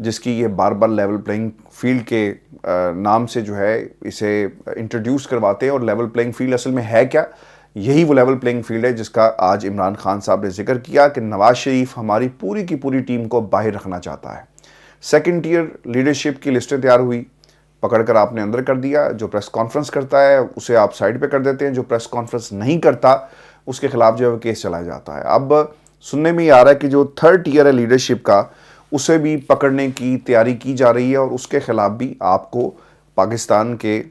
جس کی یہ بار بار لیول پلینگ فیلڈ کے نام سے جو ہے اسے انٹروڈیوس کرواتے ہیں. اور لیول پلینگ فیلڈ اصل میں ہے کیا؟ یہی وہ لیول پلینگ فیلڈ ہے جس کا آج عمران خان صاحب نے ذکر کیا کہ نواز شریف ہماری پوری کی پوری ٹیم کو باہر رکھنا چاہتا ہے. سیکنڈ ٹیئر لیڈرشپ کی لسٹیں تیار ہوئی, پکڑ کر آپ نے اندر کر دیا. جو پریس کانفرنس کرتا ہے اسے آپ سائڈ پہ کر دیتے ہیں, جو پریس کانفرنس نہیں کرتا اس کے خلاف جو ہے کیس چلایا جاتا ہے. اب سننے میں یہ آ رہا ہے کہ جو تھرڈ ٹیئر ہے لیڈرشپ کا اسے بھی پکڑنے کی تیاری کی جا رہی ہے, اور اس کے خلاف بھی آپ کو پاکستان کے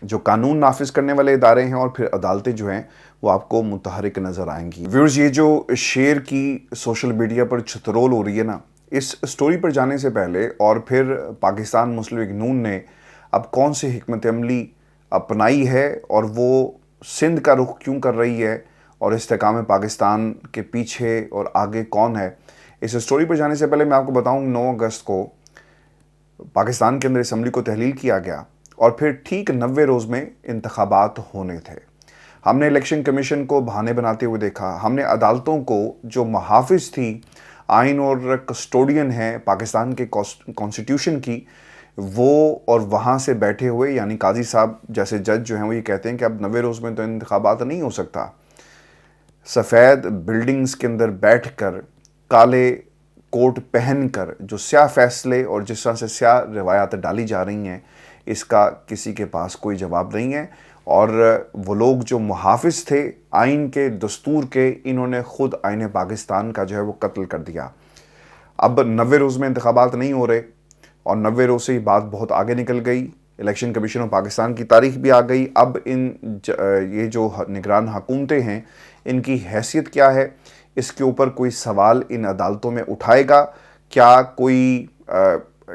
جو قانون نافذ کرنے والے ادارے ہیں اور پھر عدالتیں جو ہیں وہ آپ کو متحرک نظر آئیں گی. ویورز, یہ جو شیر کی سوشل میڈیا پر چھترول ہو رہی ہے نا, اس سٹوری پر جانے سے پہلے اور پھر پاکستان مسلم لیگ نون نے اب کون سی حکمت عملی اپنائی ہے اور وہ سندھ کا رخ کیوں کر رہی ہے اور استحکام پاکستان کے پیچھے اور آگے کون ہے, اس سٹوری پر جانے سے پہلے میں آپ کو بتاؤں 9 اگست کو پاکستان کے اندر اسمبلی کو تحلیل کیا گیا اور پھر ٹھیک 90 روز میں انتخابات ہونے تھے. ہم نے الیکشن کمیشن کو بہانے بناتے ہوئے دیکھا, ہم نے عدالتوں کو جو محافظ تھی, آئین اور کسٹوڈین ہیں پاکستان کے کانسٹیٹیوشن کی, وہ اور وہاں سے بیٹھے ہوئے یعنی قاضی صاحب جیسے جج جو ہیں وہ یہ کہتے ہیں کہ اب 90 روز میں تو انتخابات نہیں ہو سکتا. سفید بلڈنگز کے اندر بیٹھ کر, کالے کوٹ پہن کر جو سیاہ فیصلے اور جس طرح سے سیاہ روایات ڈالی جا رہی ہیں اس کا کسی کے پاس کوئی جواب نہیں ہے. اور وہ لوگ جو محافظ تھے آئین کے, دستور کے, انہوں نے خود آئین پاکستان کا جو ہے وہ قتل کر دیا. اب 90 روز میں انتخابات نہیں ہو رہے اور 90 روز سے ہی بات بہت آگے نکل گئی. الیکشن کمیشن آف پاکستان کی تاریخ بھی آ گئی. اب یہ جو نگران حکومتیں ہیں ان کی حیثیت کیا ہے, اس کے اوپر کوئی سوال ان عدالتوں میں اٹھائے گا کیا؟ کوئی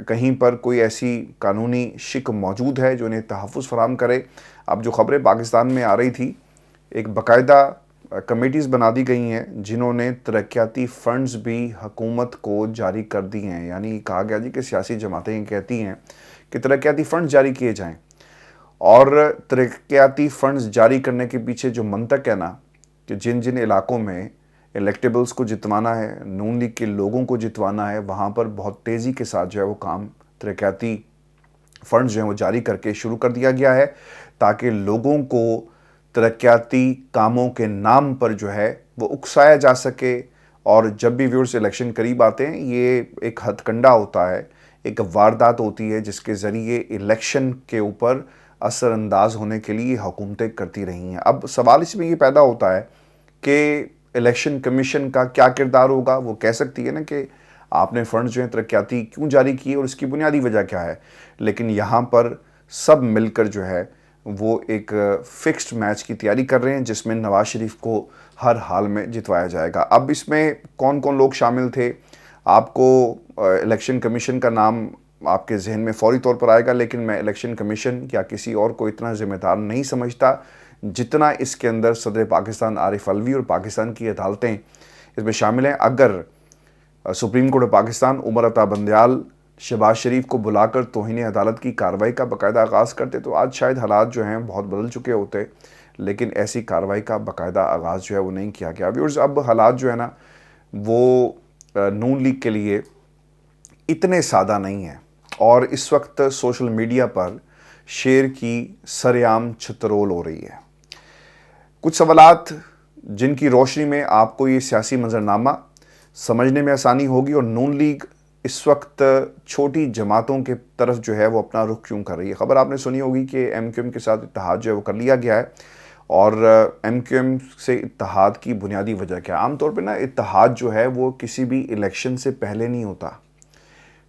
کہیں پر کوئی ایسی قانونی شک موجود ہے جو انہیں تحفظ فراہم کرے؟ اب جو خبریں پاکستان میں آ رہی تھی, ایک باقاعدہ کمیٹیز بنا دی گئی ہیں جنہوں نے ترقیاتی فنڈز بھی حکومت کو جاری کر دی ہیں. یعنی کہا گیا جی کہ سیاسی جماعتیں کہتی ہیں کہ ترقیاتی فنڈز جاری کیے جائیں, اور ترقیاتی فنڈز جاری کرنے کے پیچھے جو منطق ہے نا کہ جن جن علاقوں میں الیکٹیبلز کو جتوانا ہے, نون لیگ کے لوگوں کو جتوانا ہے, وہاں پر بہت تیزی کے ساتھ جو ہے وہ کام ترقیاتی فنڈز جو ہیں وہ جاری کر کے شروع کر دیا گیا ہے تاکہ لوگوں کو ترقیاتی کاموں کے نام پر جو ہے وہ اکسایا جا سکے. اور جب بھی ویورز الیکشن قریب آتے ہیں یہ ایک ہتھ کنڈا ہوتا ہے, ایک واردات ہوتی ہے جس کے ذریعے الیکشن کے اوپر اثر انداز ہونے کے لیے حکومتیں کرتی رہی ہیں. اب سوال اس میں یہ پیدا ہوتا ہے کہ الیکشن کمیشن کا کیا کردار ہوگا؟ وہ کہہ سکتی ہے نا کہ آپ نے فنڈز جو ہیں ترقیاتی کیوں جاری کیے اور اس کی بنیادی وجہ کیا ہے, لیکن یہاں پر سب مل کر جو ہے وہ ایک فکسڈ میچ کی تیاری کر رہے ہیں جس میں نواز شریف کو ہر حال میں جتوایا جائے گا. اب اس میں کون کون لوگ شامل تھے آپ کو الیکشن کمیشن کا نام آپ کے ذہن میں فوری طور پر آئے گا, لیکن میں الیکشن کمیشن یا کسی اور کو اتنا ذمہ دار نہیں سمجھتا جتنا اس کے اندر صدر پاکستان عارف الوی اور پاکستان کی عدالتیں اس میں شامل ہیں. اگر سپریم کورٹ پاکستان عمر عطا بندیال شہباز شریف کو بلا کر توہین عدالت کی کارروائی کا باقاعدہ آغاز کرتے تو آج شاید حالات جو ہیں بہت بدل چکے ہوتے, لیکن ایسی کارروائی کا باقاعدہ آغاز جو ہے وہ نہیں کیا گیا. ویورز, اب حالات جو ہے نا وہ نون لیگ کے لیے اتنے سادہ نہیں ہیں, اور اس وقت سوشل میڈیا پر شیر کی سرعام چھترول ہو رہی ہے. کچھ سوالات جن کی روشنی میں آپ کو یہ سیاسی منظرنامہ سمجھنے میں آسانی ہوگی, اور نون لیگ اس وقت چھوٹی جماعتوں کے طرف جو ہے وہ اپنا رخ کیوں کر رہی ہے. خبر آپ نے سنی ہوگی کہ ایم کیو ایم کے ساتھ اتحاد جو ہے وہ کر لیا گیا ہے, اور ایم کیو ایم سے اتحاد کی بنیادی وجہ کیا ہے؟ عام طور پہ نا اتحاد جو ہے وہ کسی بھی الیکشن سے پہلے نہیں ہوتا.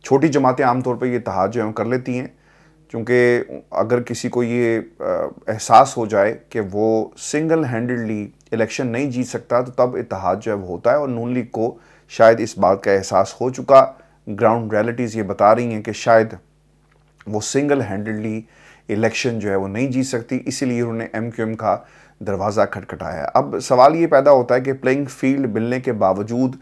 چھوٹی جماعتیں عام طور پہ یہ اتحاد جو ہے وہ کر لیتی ہیں, کیونکہ اگر کسی کو یہ احساس ہو جائے کہ وہ سنگل ہینڈڈلی الیکشن نہیں جیت سکتا تو تب اتحاد جو ہے وہ ہوتا ہے. اور نون لیگ کو شاید اس بات کا احساس ہو چکا, گراؤنڈ ریئلٹیز یہ بتا رہی ہیں کہ شاید وہ سنگل ہینڈڈلی الیکشن جو ہے وہ نہیں جیت سکتی, اسی لیے انہوں نے ایم کیو ایم کا دروازہ کھٹکھٹایا ہے. اب سوال یہ پیدا ہوتا ہے کہ پلینگ فیلڈ ملنے کے باوجود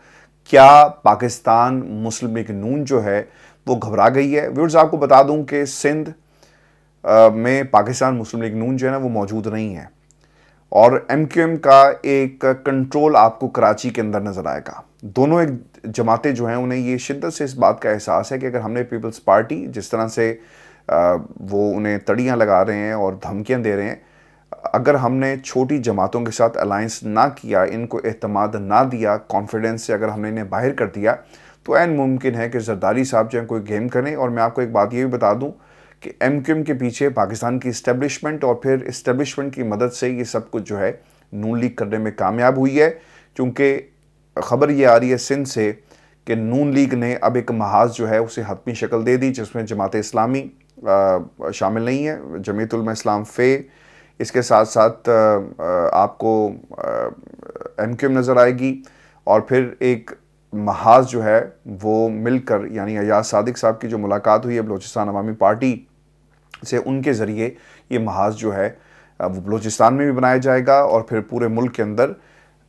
کیا پاکستان مسلم لیگ نون جو ہے وہ گھبرا گئی ہے؟ ویورز, آپ کو بتا دوں کہ سندھ میں پاکستان مسلم لیگ نون جو ہے نا وہ موجود نہیں ہے, اور ایم کیو ایم کا ایک کنٹرول آپ کو کراچی کے اندر نظر آئے گا. دونوں جماعتیں جو ہیں انہیں یہ شدت سے اس بات کا احساس ہے کہ اگر ہم نے پیپلز پارٹی جس طرح سے وہ انہیں تڑیاں لگا رہے ہیں اور دھمکیاں دے رہے ہیں، اگر ہم نے چھوٹی جماعتوں کے ساتھ الائنس نہ کیا، ان کو اعتماد نہ دیا، کانفیڈنس سے اگر ہم نے انہیں باہر کر دیا، تو عین ممکن ہے کہ زرداری صاحب جو ہیں کوئی گیم کریں۔ اور میں آپ کو ایک بات یہ بھی بتا دوں کہ ایم کیو ایم کے پیچھے پاکستان کی اسٹیبلشمنٹ، اور پھر اسٹیبلشمنٹ کی مدد سے یہ سب کچھ جو ہے نون لیگ کرنے میں کامیاب ہوئی ہے، کیونکہ خبر یہ آ رہی ہے سندھ سے کہ نون لیگ نے اب ایک محاذ جو ہے اسے حتمی شکل دے دی، جس میں جماعت اسلامی شامل نہیں ہے، جمعیت علماء اسلام فے، اس کے ساتھ ساتھ آپ کو ایم کیو ایم نظر آئے گی، اور پھر ایک محاذ جو ہے وہ مل کر، یعنی ایاز صادق صاحب کی جو ملاقات ہوئی ہے بلوچستان عوامی پارٹی سے، ان کے ذریعے یہ محاذ جو ہے وہ بلوچستان میں بھی بنایا جائے گا، اور پھر پورے ملک کے اندر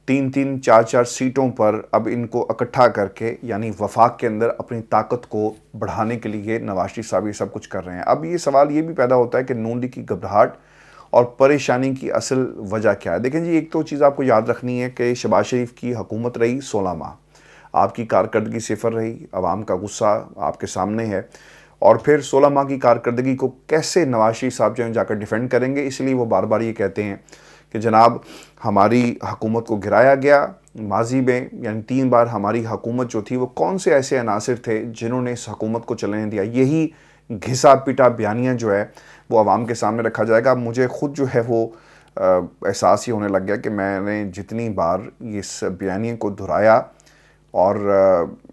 3 4 سیٹوں پر اب ان کو اکٹھا کر کے، یعنی وفاق کے اندر اپنی طاقت کو بڑھانے کے لیے نواز شریف صاحب یہ سب کچھ کر رہے ہیں۔ اب یہ سوال یہ بھی پیدا ہوتا ہے کہ نون لیگ کی گھبراہٹ اور پریشانی کی اصل وجہ کیا ہے؟ دیکھیں جی، ایک تو چیز آپ کو یاد رکھنی ہے کہ شہباز شریف کی حکومت رہی 16 ماہ، آپ کی کارکردگی صفر رہی، عوام کا غصہ آپ کے سامنے ہے، اور پھر 16 ماہ کی کارکردگی کو کیسے نواز شریف صاحب جو ہیں جا کر ڈیفینڈ کریں گے؟ اس لیے وہ بار بار یہ کہتے ہیں کہ جناب ہماری حکومت کو گرایا گیا ماضی میں، یعنی 3 بار ہماری حکومت جو تھی وہ کون سے ایسے عناصر تھے جنہوں نے اس حکومت کو چلنے دیا؟ یہی گھسا پٹا بیانیہ جو ہے وہ عوام کے سامنے رکھا جائے گا۔ مجھے خود جو ہے وہ احساس ہی ہونے لگ گیا کہ میں نے جتنی بار اس بیانیے کو دہرایا، اور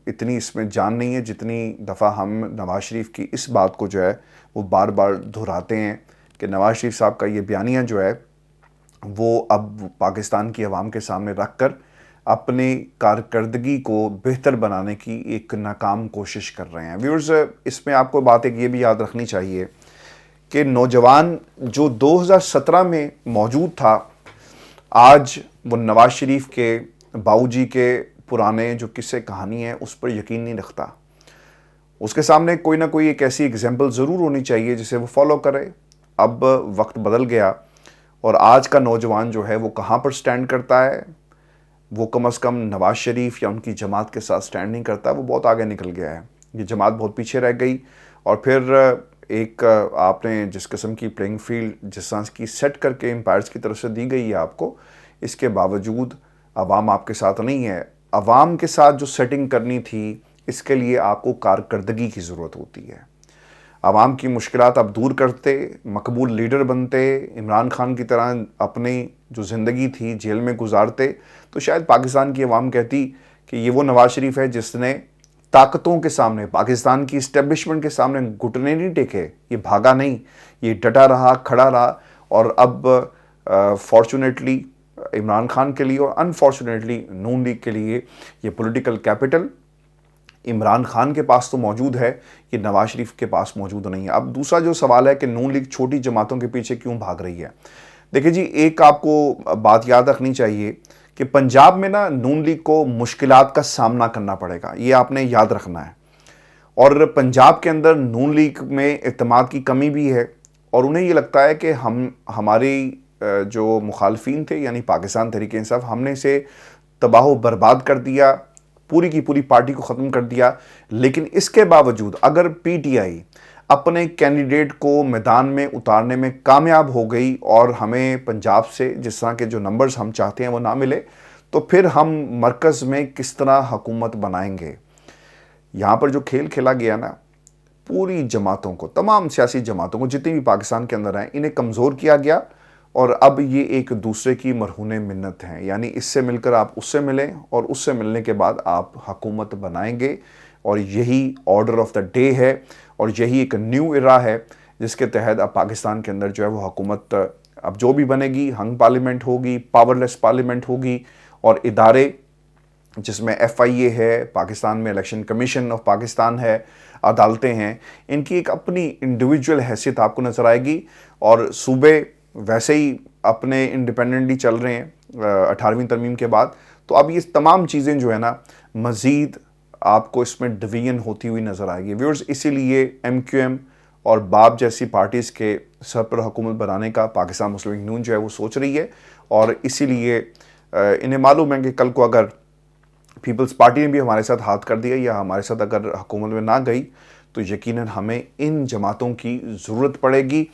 اتنی اس میں جان نہیں ہے جتنی دفعہ ہم نواز شریف کی اس بات کو جو ہے وہ بار بار دہراتے ہیں کہ نواز شریف صاحب کا یہ بیانیہ جو ہے وہ اب پاکستان کی عوام کے سامنے رکھ کر اپنی کارکردگی کو بہتر بنانے کی ایک ناکام کوشش کر رہے ہیں۔ ویورز، اس میں آپ کو بات ایک یہ بھی یاد رکھنی چاہیے کہ نوجوان جو 2017 میں موجود تھا، آج وہ نواز شریف کے باؤ جی کے پرانے جو قصے کہانی ہیں اس پر یقین نہیں رکھتا۔ اس کے سامنے کوئی نہ کوئی ایک ایسی اگزامپل ضرور ہونی چاہیے جسے وہ فالو کرے۔ اب وقت بدل گیا، اور آج کا نوجوان جو ہے وہ کہاں پر سٹینڈ کرتا ہے؟ وہ کم از کم نواز شریف یا ان کی جماعت کے ساتھ سٹینڈ نہیں کرتا، وہ بہت آگے نکل گیا ہے۔ یہ جماعت بہت پیچھے رہ گئی، اور پھر ایک آپ نے جس قسم کی پلینگ فیلڈ جس طرح کی سیٹ کر کے امپائرز کی طرف سے دی گئی ہے آپ کو، اس کے باوجود عوام آپ کے ساتھ نہیں ہے۔ عوام کے ساتھ جو سیٹنگ کرنی تھی، اس کے لیے آپ کو کارکردگی کی ضرورت ہوتی ہے۔ عوام کی مشکلات آپ دور کرتے، مقبول لیڈر بنتے، عمران خان کی طرح اپنی جو زندگی تھی جیل میں گزارتے، تو شاید پاکستان کی عوام کہتی کہ یہ وہ نواز شریف ہے جس نے طاقتوں کے سامنے، پاکستان کی اسٹیبلشمنٹ کے سامنے گھٹنے نہیں ٹیکے، یہ بھاگا نہیں، یہ ڈٹا رہا، کھڑا رہا۔ اور اب فارچونیٹلی عمران خان کے لیے اور انفارچونیٹلی نون لیگ کے لیے یہ پولیٹیکل کیپٹل عمران خان کے پاس تو موجود ہے، یہ نواز شریف کے پاس موجود نہیں ہے۔ اب دوسرا جو سوال ہے کہ نون لیگ چھوٹی جماعتوں کے پیچھے کیوں بھاگ رہی ہے؟ دیکھیں جی، ایک آپ کو بات یاد رکھنی چاہیے کہ پنجاب میں نا نون لیگ کو مشکلات کا سامنا کرنا پڑے گا، یہ آپ نے یاد رکھنا ہے۔ اور پنجاب کے اندر نون لیگ میں اعتماد کی کمی بھی ہے، اور انہیں یہ لگتا ہے کہ ہماری جو مخالفین تھے، یعنی پاکستان تحریک انصاف، ہم نے اسے تباہ و برباد کر دیا، پوری کی پوری پارٹی کو ختم کر دیا۔ لیکن اس کے باوجود اگر پی ٹی آئی اپنے کینڈیڈیٹ کو میدان میں اتارنے میں کامیاب ہو گئی اور ہمیں پنجاب سے جس طرح کے جو نمبرز ہم چاہتے ہیں وہ نہ ملے، تو پھر ہم مرکز میں کس طرح حکومت بنائیں گے؟ یہاں پر جو کھیل کھیلا گیا نا، پوری جماعتوں کو، تمام سیاسی جماعتوں کو جتنی بھی پاکستان کے اندر ہیں، انہیں کمزور کیا گیا، اور اب یہ ایک دوسرے کی مرہون منت ہیں، یعنی اس سے مل کر آپ اس سے ملیں، اور اس سے ملنے کے بعد آپ حکومت بنائیں گے، اور یہی آرڈر آف دا ڈے ہے، اور یہی ایک نیو ایرا ہے جس کے تحت اب پاکستان کے اندر جو ہے وہ حکومت اب جو بھی بنے گی، ہنگ پارلیمنٹ ہوگی، پاور لیس پارلیمنٹ ہوگی، اور ادارے جس میں ایف آئی اے ہے، پاکستان میں الیکشن کمیشن آف پاکستان ہے، عدالتیں ہیں، ان کی ایک اپنی انڈیویجول حیثیت آپ کو نظر آئے گی، اور صوبے ویسے ہی اپنے انڈیپینڈنٹلی چل رہے ہیں 18ویں ترمیم کے بعد۔ تو اب یہ تمام چیزیں جو ہے نا مزید آپ کو اس میں ڈویژن ہوتی ہوئی نظر آئے گی۔ ویورز، اسی لیے ایم کیو ایم اور باب جیسی پارٹیز کے سر پر حکومت بنانے کا پاکستان مسلم لیگ نون جو ہے وہ سوچ رہی ہے، اور اسی لیے انہیں معلوم ہے کہ کل کو اگر پیپلز پارٹی نے بھی ہمارے ساتھ ہاتھ کر دیا یا ہمارے ساتھ اگر حکومت میں نہ گئی تو یقیناً ہمیں ان جماعتوں کی ضرورت پڑے گی.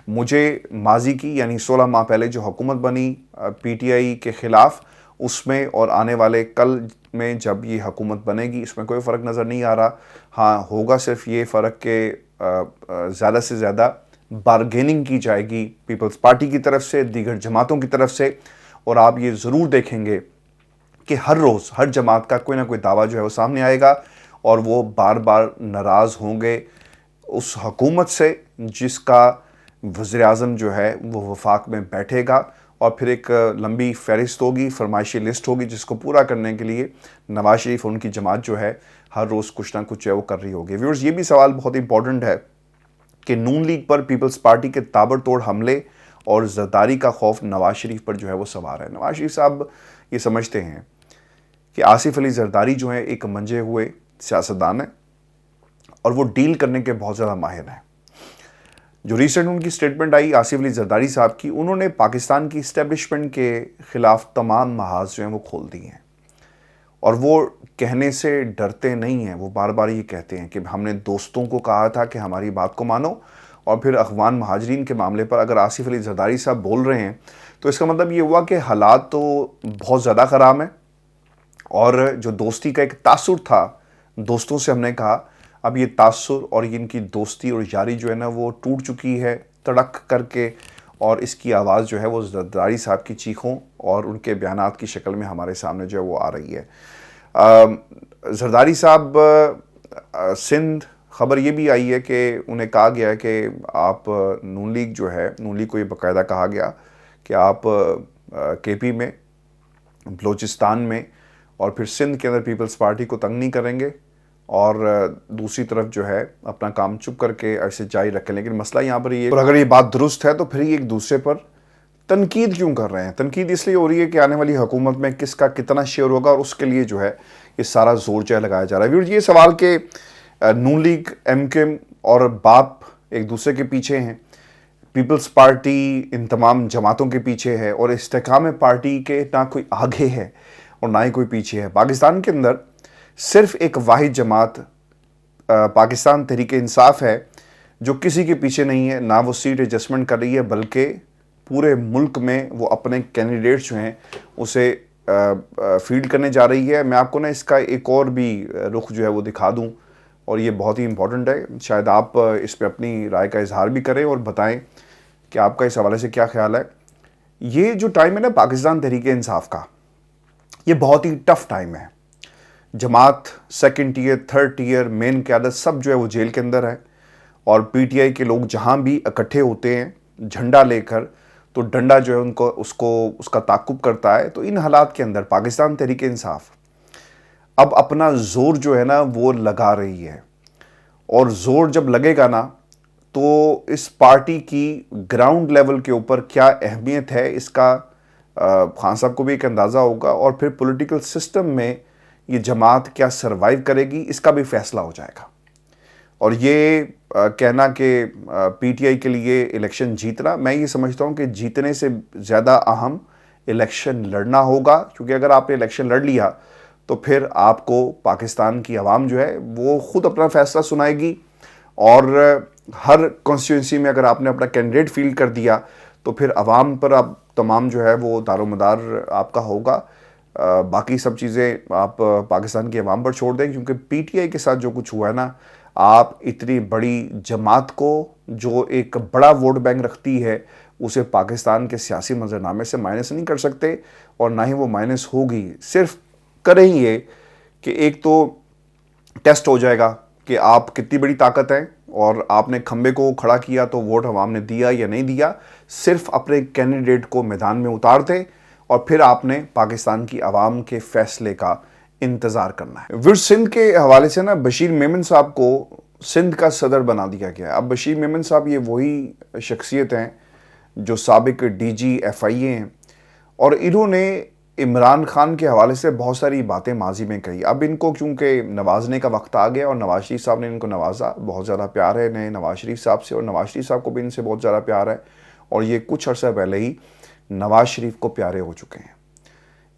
مجھے ماضی کی یعنی 16 ماہ پہلے جو حکومت بنی پی ٹی آئی کے خلاف، اس میں اور آنے والے کل میں جب یہ حکومت بنے گی، اس میں کوئی فرق نظر نہیں آ رہا. ہاں ہوگا صرف یہ فرق کہ زیادہ سے زیادہ بارگیننگ کی جائے گی پیپلز پارٹی کی طرف سے، دیگر جماعتوں کی طرف سے. اور آپ یہ ضرور دیکھیں گے کہ ہر روز ہر جماعت کا کوئی نہ کوئی دعویٰ جو ہے وہ سامنے آئے گا اور وہ بار بار ناراض ہوں گے اس حکومت سے جس کا وزیر اعظم جو ہے وہ وفاق میں بیٹھے گا. اور پھر ایک لمبی فہرست ہوگی، فرمائشی لسٹ ہوگی جس کو پورا کرنے کے لیے نواز شریف اور ان کی جماعت جو ہے ہر روز کچھ نہ کچھ جو ہے وہ کر رہی ہوگی. ویورز، یہ بھی سوال بہت امپورٹنٹ ہے کہ نون لیگ پر پیپلز پارٹی کے تابڑ توڑ حملے اور زرداری کا خوف نواز شریف پر جو ہے وہ سوار ہے. نواز شریف صاحب یہ سمجھتے ہیں کہ آصف علی زرداری جو ہے ایک منجے ہوئے سیاستدان ہیں اور وہ ڈیل کرنے کے بہت زیادہ ماہر ہیں. جو ریسنٹ ان کی سٹیٹمنٹ آئی آصف علی زرداری صاحب کی، انہوں نے پاکستان کی اسٹیبلشمنٹ کے خلاف تمام محاذ جو ہیں وہ کھول دیے ہیں اور وہ کہنے سے ڈرتے نہیں ہیں. وہ بار بار یہ کہتے ہیں کہ ہم نے دوستوں کو کہا تھا کہ ہماری بات کو مانو، اور پھر افغان مہاجرین کے معاملے پر اگر آصف علی زرداری صاحب بول رہے ہیں تو اس کا مطلب یہ ہوا کہ حالات تو بہت زیادہ خراب ہیں. اور جو دوستی کا ایک تاثر تھا، دوستوں سے ہم نے کہا، اب یہ تاثر اور ان کی دوستی اور یاری جو ہے نا وہ ٹوٹ چکی ہے تڑک کر کے، اور اس کی آواز جو ہے وہ زرداری صاحب کی چیخوں اور ان کے بیانات کی شکل میں ہمارے سامنے جو ہے وہ آ رہی ہے. زرداری صاحب سندھ، خبر یہ بھی آئی ہے کہ انہیں کہا گیا ہے کہ آپ نون لیگ جو ہے، نون لیگ کو یہ باقاعدہ کہا گیا کہ آپ کے پی میں، بلوچستان میں اور پھر سندھ کے اندر پیپلز پارٹی کو تنگ نہیں کریں گے، اور دوسری طرف جو ہے اپنا کام چپ کر کے ایسے جاری رکھیں. لیکن مسئلہ یہاں پر یہ، اور اگر یہ بات درست ہے تو پھر یہ ایک دوسرے پر تنقید کیوں کر رہے ہیں؟ تنقید اس لیے ہو رہی ہے کہ آنے والی حکومت میں کس کا کتنا شیئر ہوگا، اور اس کے لیے جو ہے یہ سارا زور جو ہے لگایا جا رہا ہے. یہ سوال کہ نون لیگ، ایم کیو ایم اور باپ ایک دوسرے کے پیچھے ہیں، پیپلز پارٹی ان تمام جماعتوں کے پیچھے ہے، اور استحکام پارٹی کے نہ کوئی آگے ہے اور نہ ہی کوئی پیچھے ہے. پاکستان کے اندر صرف ایک واحد جماعت پاکستان تحریک انصاف ہے جو کسی کے پیچھے نہیں ہے، نہ وہ سیٹ ایڈجسٹمنٹ کر رہی ہے، بلکہ پورے ملک میں وہ اپنے کینڈیڈیٹس جو ہیں اسے فیلڈ کرنے جا رہی ہے. میں آپ کو نا اس کا ایک اور بھی رخ جو ہے وہ دکھا دوں، اور یہ بہت ہی امپورٹنٹ ہے. شاید آپ اس پہ اپنی رائے کا اظہار بھی کریں اور بتائیں کہ آپ کا اس حوالے سے کیا خیال ہے. یہ جو ٹائم ہے نا پاکستان تحریک انصاف کا، یہ بہت ہی ٹف ٹائم ہے. جماعت سیکنڈ ٹیئر، تھرڈ ٹیئر، مین قیادت سب جو ہے وہ جیل کے اندر ہے، اور پی ٹی آئی کے لوگ جہاں بھی اکٹھے ہوتے ہیں جھنڈا لے کر تو ڈنڈا جو ہے اس کا تعاقب کرتا ہے. تو ان حالات کے اندر پاکستان تحریک انصاف اب اپنا زور جو ہے نا وہ لگا رہی ہے، اور زور جب لگے گا نا تو اس پارٹی کی گراؤنڈ لیول کے اوپر کیا اہمیت ہے اس کا خان صاحب کو بھی ایک اندازہ ہوگا، اور پھر پولیٹیکل سسٹم میں یہ جماعت کیا سروائیو کرے گی اس کا بھی فیصلہ ہو جائے گا. اور یہ کہنا کہ پی ٹی آئی کے لیے الیکشن جیتنا، میں یہ سمجھتا ہوں کہ جیتنے سے زیادہ اہم الیکشن لڑنا ہوگا، کیونکہ اگر آپ نے الیکشن لڑ لیا تو پھر آپ کو پاکستان کی عوام جو ہے وہ خود اپنا فیصلہ سنائے گی، اور ہر کانسٹیٹوئنسی میں اگر آپ نے اپنا کینڈیڈیٹ فیلڈ کر دیا تو پھر عوام پر اب تمام جو ہے وہ دار و مدار آپ کا ہوگا. باقی سب چیزیں آپ پاکستان کی عوام پر چھوڑ دیں، کیونکہ پی ٹی آئی کے ساتھ جو کچھ ہوا ہے نا، آپ اتنی بڑی جماعت کو جو ایک بڑا ووٹ بینک رکھتی ہے اسے پاکستان کے سیاسی منظرنامے سے مائنس نہیں کر سکتے، اور نہ ہی وہ مائنس ہوگی. صرف کریں یہ کہ ایک تو ٹیسٹ ہو جائے گا کہ آپ کتنی بڑی طاقت ہیں، اور آپ نے کھمبے کو کھڑا کیا تو ووٹ عوام نے دیا یا نہیں دیا. صرف اپنے کینڈیڈیٹ کو میدان میں اتار دیں، اور پھر آپ نے پاکستان کی عوام کے فیصلے کا انتظار کرنا ہے. سندھ کے حوالے سے نا بشیر میمن صاحب کو سندھ کا صدر بنا دیا گیا. اب بشیر میمن صاحب یہ وہی شخصیت ہیں جو سابق ڈی جی ایف آئی اے ہیں، اور انہوں نے عمران خان کے حوالے سے بہت ساری باتیں ماضی میں کہی. اب ان کو کیونکہ نوازنے کا وقت آ گیا، اور نواز شریف صاحب نے ان کو نوازا، بہت زیادہ پیار ہے انہیں نواز شریف صاحب سے، اور نواز شریف صاحب کو بھی ان سے بہت زیادہ پیار ہے، اور یہ کچھ عرصہ پہلے ہی نواز شریف کو پیارے ہو چکے ہیں.